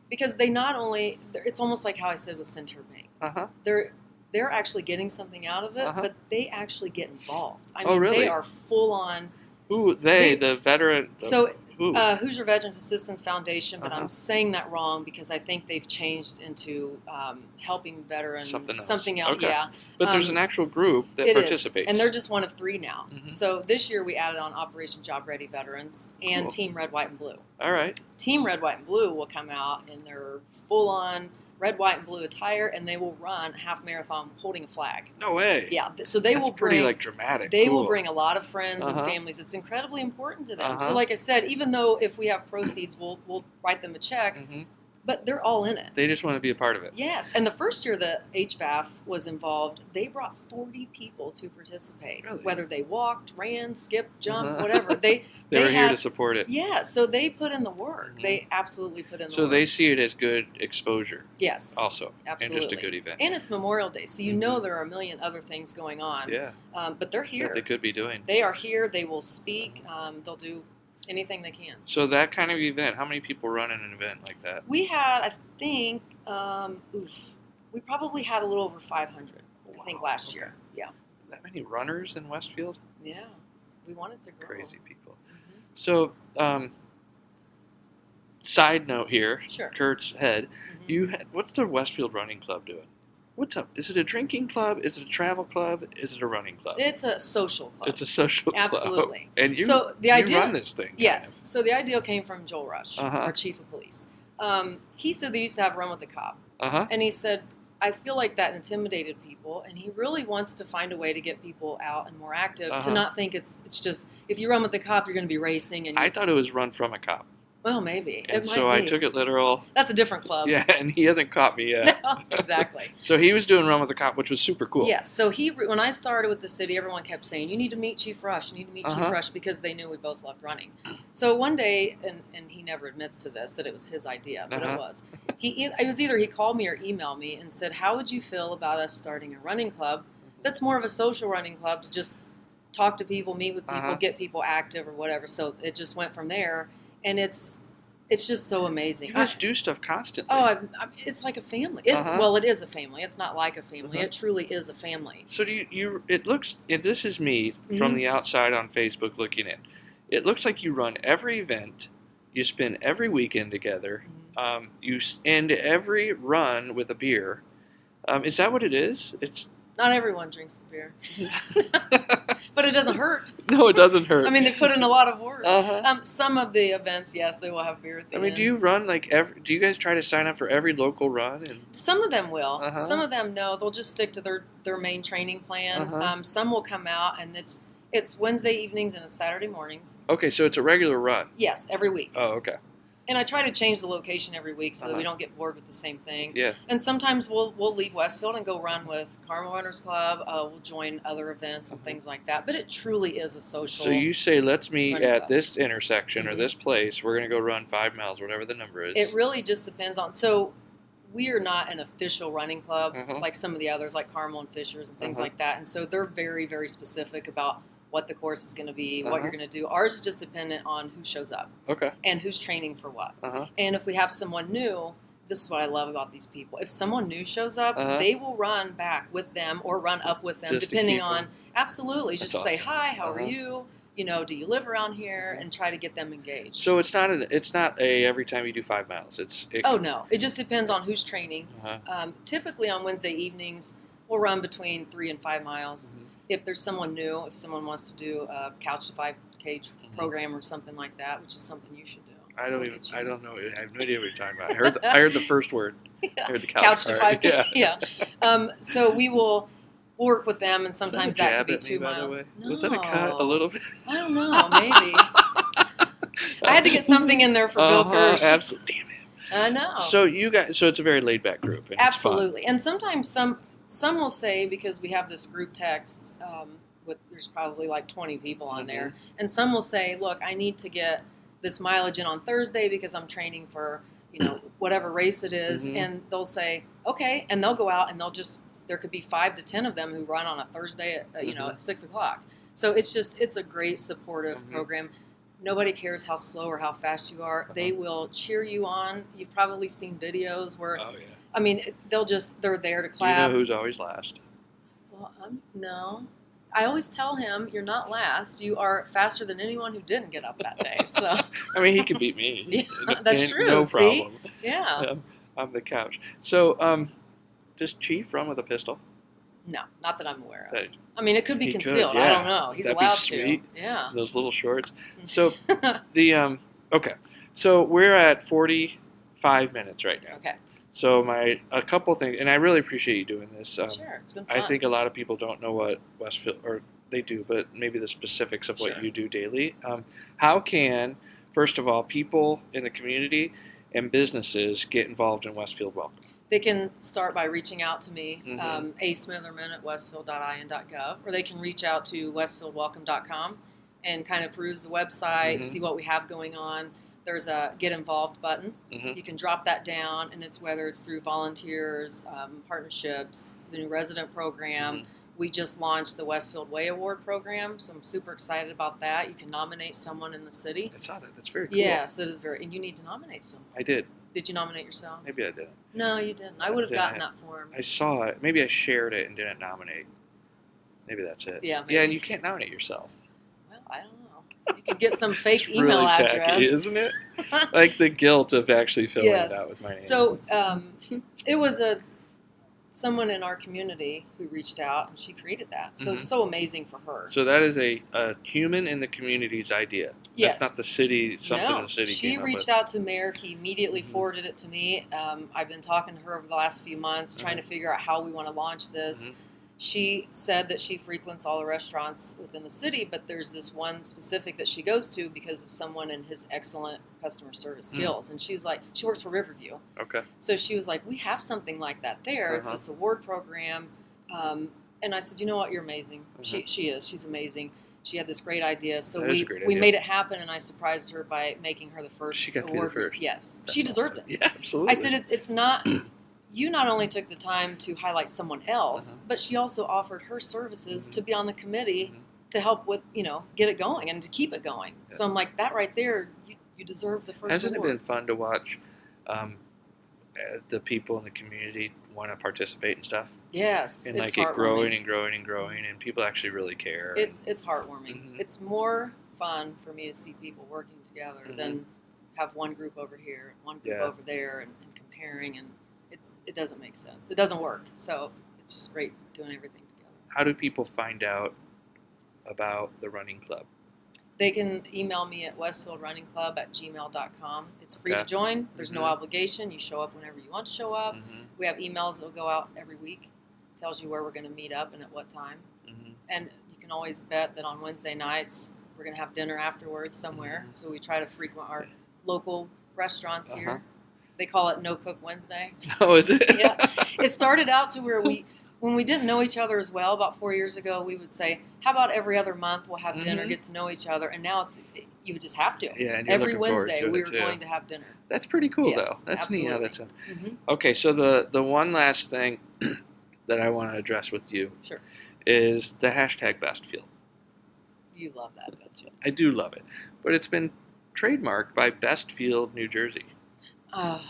because they not only, it's almost like how I said with Centur Bank. they're actually getting something out of it, Uh-huh. but they actually get involved. I Oh, mean, really? they are full on. Ooh, the veteran. So, Ooh. Hoosier Veterans Assistance Foundation, but Uh-huh. I'm saying that wrong because I think they've changed into helping veterans. Something else. Okay. Yeah. But there's an actual group that It participates. is, and they're just one of 3 now. Mhm. So this year we added on Operation Job Ready Veterans and Cool. Team Red, White, and Blue. All right. Team Red, White, and Blue will come out in their full-on red, white, and blue attire, and they will run a half marathon holding a flag. No way. Yeah, so they That's will pretty bring, like dramatic. They Cool. will bring a lot of friends Uh-huh. and families. It's incredibly important to them. Uh-huh. So, like I said, even though if we have proceeds, we'll write them a check, Mm-hmm. but they're all in it. They just want to be a part of it. Yes, and the first year that HVAF was involved, they brought 40 people to participate. Really? Whether they walked, ran, skipped, jumped, Uh-huh. whatever. They were here had, to support it. Yeah, so they put in the work. Mhm. They absolutely put in the So work. they see it as good exposure Yes, also. absolutely. And just a good event. And it's Memorial Day, so you know Mhm. there are a million other things going on. Yeah. But they're here. That they could be doing. They are here. They will speak. They'll do anything they can. So that kind of event, how many people run in an event like that? We had, I think, we probably had a little over 500, I think, last Okay. year. Yeah. That many runners in Westfield? Yeah. We wanted to grow. Crazy people. Mhm. So, side note here, Sure. Kurt's head. Mhm. What's the Westfield Running Club doing? What's up? Is it a drinking club? Is it a travel club? Is it a running club? It's a social club. It's a social club. Absolutely. And you, So the you idea, run this thing. kind yes. of. So the idea came from Joel Rush, Uh-huh. our chief of police. He said they used to have Run with the Cop. Uh-huh. And he said, I feel like that intimidated people, and he really wants to find a way to get people out and more active, to Uh-huh. not think it's just, if you run with the cop, you're going to be racing. And I thought it was run from a cop. well, maybe. And it might so be. I took it literal. That's a different club. Yeah, and he hasn't caught me yet. No, exactly. So he was doing Run with the Cop, which was super cool. Yes. So when I started with the city, everyone kept saying, you need to meet Chief Rush. You need to meet Uh-huh. Chief Rush, because they knew we both loved running. So one day, and he never admits to this, that it was his idea, but Uh-huh. it was. It was either he called me or emailed me and said, how would you feel about us starting a running club that's more of a social running club, to just talk to people, meet with people, Uh-huh. get people active or whatever. So it just went from there. And it's just so amazing. You guys do stuff constantly. It's like a family. Uh-huh. Well, it is a family. It's not like a family. Uh-huh. It truly is a family. So it looks, and this is me from Mhm. the outside on Facebook looking in. It looks like you run every event, you spend every weekend together, you end every run with a beer. Is that what it is? It's Not everyone drinks the beer. But it doesn't hurt. No, it doesn't hurt. I mean, they put in a lot of work. Uh-huh. Some of the events, yes, they will have beer at the end. do you run do you guys try to sign up for every local run? And Some of them will. Uh-huh. Some of them, no. They'll just stick to their main training plan. Uh-huh. Some will come out, and it's Wednesday evenings and it's Saturday mornings. Okay, so it's a regular run. Yes, every week. Oh, okay. And I try to change the location every week so that we Uh-huh. don't get bored with the same thing. Yeah. And sometimes we'll leave Westfield and go run with Carmel Runners Club. We'll join other events and things like that. But it truly is a social. So you say, let's meet running at club. this intersection or Mhm. this place. We're going to go run 5 miles, whatever the number is. It really just depends on. So we are not an official running club Uh-huh. like some of the others, like Carmel and Fishers and things Uh-huh. like that. And so they're very, very specific about what the course is going to be, what Uh-huh. you're going to do. Ours is just dependent on who shows up Okay. and who's training for what. Uh-huh. And if we have someone new, this is what I love about these people. If someone new shows up, Uh-huh. they will run back with them or run up with them, Just to depending keep on. them. Absolutely, That's just say awesome. hi. How are Uh-huh. you? Do you live around here? And try to get them engaged. So it's not every time you do 5 miles. Oh no, it just depends on who's training. Uh-huh. Typically on Wednesday evenings, we'll run between 3 and 5 miles. Mhm. If there's someone new, if someone wants to do a couch to 5K Mhm. program or something like that, which is something you should do. I We'll don't get you. I don't know. I have no idea what you're talking about. I heard the first word. Yeah. I heard the Couch to part. 5K. Yeah. So we'll work with them, and Was that a sometimes that could jab be at me, 2 by the miles. way? No. Was that a cut a little bit? I don't know. Maybe. I had to get something in there for Bill Kirsch. Absolutely. Damn it. I know. So it's a very laid back group. And it's fun. Absolutely. And sometimes some will say, because we have this group text there's probably like 20 people on there, and some will say, look, I need to get this mileage in on Thursday because I'm training for whatever race it is. Mhm. And they'll say, okay, and they'll go out and there could be 5 to 10 of them who run on a Thursday at at 6:00. So it's a great supportive Mhm. program. Nobody cares how slow or how fast you are. They will cheer you on. You've probably seen videos where, Oh yeah. I mean, they're there to You clap. know who's always last. Well, no. I always tell him, you're not last. You are faster than anyone who didn't get up that day. So I mean, he can beat me. yeah, that's true. No See? problem. Yeah. On the couch. So, does Chief run with a pistol? No, not that I'm aware of. That- I mean, it could be He concealed. could, I yeah. don't know. He's That'd be allowed sweet. to. Yeah. Those little shorts. So the okay. So we're at 45 minutes right now. Okay. So a couple things, and I really appreciate you doing this. Sure, it's been fun. I think a lot of people don't know what Westfield, or they do, but maybe the specifics of what Sure. you do daily. How can, first of all, people in the community and businesses get involved in Westfield Welcome? They can start by reaching out to me, Mhm. A. Smitherman at westfield.in.gov, or they can reach out to westfieldwelcome.com and kind of peruse the website, Mhm. see what we have going on. There's a Get Involved button. Mhm. You can drop that down, and it's whether it's through volunteers, partnerships, the new resident program. Mhm. We just launched the Westfield Way Award program, so I'm super excited about that. You can nominate someone in the city. I saw that. That's very cool. Yes, that is and you need to nominate someone. I did. Did you nominate yourself? Maybe I didn't. No, you didn't. I would have gotten that form. I saw it. Maybe I shared it and didn't nominate. Maybe that's it. Yeah, Yeah, maybe. and you can't nominate yourself. Well, I don't know. You could get some fake It's email really address. tacky, isn't it? Like the guilt of actually filling Yes. it out with my name. So it was someone in our community who reached out, and she created that. So it's Mhm. so amazing for her. So that is a human in the community's idea. Yes. That's not the city, something No, the city she came up reached with. out to Mayor. He immediately Mhm. forwarded it to me. I've been talking to her over the last few months, trying to figure out how we want to launch this. Mhm. She said that she frequents all the restaurants within the city, but there's this one specific that she goes to because of someone and his excellent customer service skills. And she's like, she works for Riverview. Okay. So she was like, we have something like that there. It's Uh-huh. this award program. And I said, you know what? You're amazing. Mhm. She is. She's amazing. She had this great idea. So That is we, a great we idea. made it happen, and I surprised her by making her the first She got to be the award. first. Yes. That's She deserved awesome. it. Yeah, absolutely. I said, it's not, you not only took the time to highlight someone else, but she also offered her services Mhm. to be on the committee Mhm. to help with, get it going and to keep it going. Yeah. So I'm like, that right there, you deserve the first Hasn't award. it been fun to watch the people in the community want to participate and stuff? Yes, And it's like it growing heartwarming. and growing and growing, and people actually really care. It's heartwarming. Mhm. It's more fun for me to see people working together Mhm. than have one group over here and one group Yeah. over there and comparing, and it doesn't make sense. It doesn't work. So it's just great doing everything together. How do people find out about the running club? They can email me at westfieldrunningclub@gmail.com. It's free Okay. to join. There's no Mhm. obligation. You show up whenever you want to show up. Mhm. We have emails that will go out every week. It tells you where we're going to meet up and at what time. Mhm. And you can always bet that on Wednesday nights we're going to have dinner afterwards somewhere. Mhm. So we try to frequent our local restaurants Uh-huh. here. They call it No Cook Wednesday. Oh, is it? Yeah. It started out to where when we didn't know each other as well, about 4 years ago, we would say, how about every other month we'll have dinner, Mhm. get to know each other. And now you would just have to. Yeah, and you're Every looking forward Wednesday to we it were too. going to have dinner. That's pretty cool, Yes, though. That's neat how absolutely. that's in. Hmm. Okay, so the one last thing that I want to address with you Sure. is the hashtag Bestfield. You love that, don't you? I do love it, but it's been trademarked by Bestfield, New Jersey, or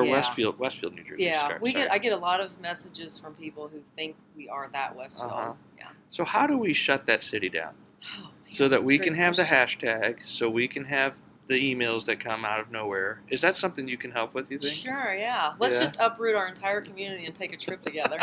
Yeah. Westfield, New Jersey. Yeah, sorry. I get a lot of messages from people who think we are that Westfield. Uh-huh. Yeah. So how do we shut that city down Oh, man, so that that's we a great can have question. the hashtag, so we can have the emails that come out of nowhere? Is that something you can help with? You think? Sure, yeah. Let's Yeah. just uproot our entire community and take a trip together.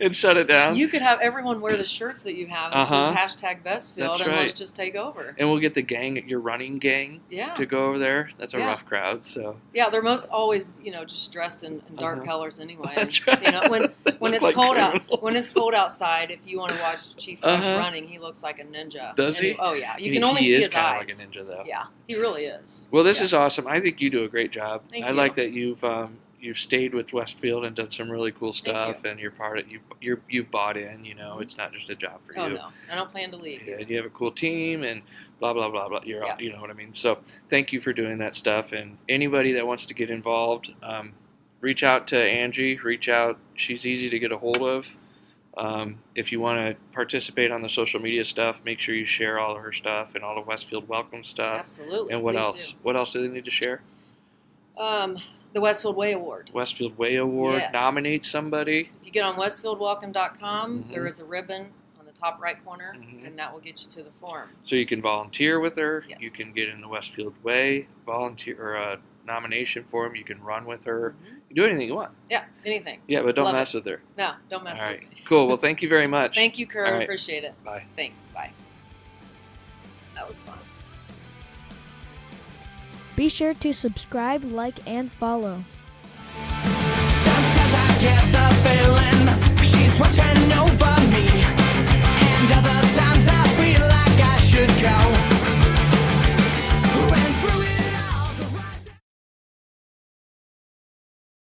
And shut it down. You could have everyone wear the shirts that you have that says Uh-huh. hashtag Bestfield, That's and right. let's just take over. And we'll get the gang, your running gang, Yeah. to go over there. That's a Yeah. rough crowd. So Yeah, they're most always, just dressed in dark Uh-huh. colors anyway. That's And, right. when Look it's like cold criminals. when it's cold outside, if you want to watch Chief Fresh Uh-huh. running, he looks like a ninja. Does he? Oh yeah, you He- can only he see is his kinda eyes. like a ninja, though. Yeah, he really is. Well, this Yeah. is awesome. I think you do a great job. Thank I you. like that you've stayed with Westfield and done some really cool Thank stuff, and you're part of you've bought in. Mhm. It's not just a job for Oh you. no, I don't plan to leave. Yeah, you have a cool team and blah blah blah blah. Yeah. You know what I mean. So thank you for doing that stuff. And anybody that wants to get involved, reach out to Angie. Reach out. She's easy to get a hold of. If you want to participate on the social media stuff, make sure you share all of her stuff and all of Westfield Welcome stuff. Absolutely. And what please else? do. What else do they need to share? The Westfield Way Award. Westfield Way Award. Yes. Nominate somebody. If you get on westfieldwelcome.com, Mhm. there is a ribbon on the top right corner, Mhm. and that will get you to the form. So you can volunteer with her. Yes. You can get in the Westfield Way volunteer or a nomination form. You can run with her. Mhm. You can do anything you want. Yeah, anything. Yeah, but don't Love mess with her. No, don't mess All with right. me. Cool. Well, thank you very much. Thank you, Kurt. All right. Appreciate it. Bye. Thanks. Bye. That was fun. Be sure to subscribe, like, and follow. Sometimes I get the feeling she's watching over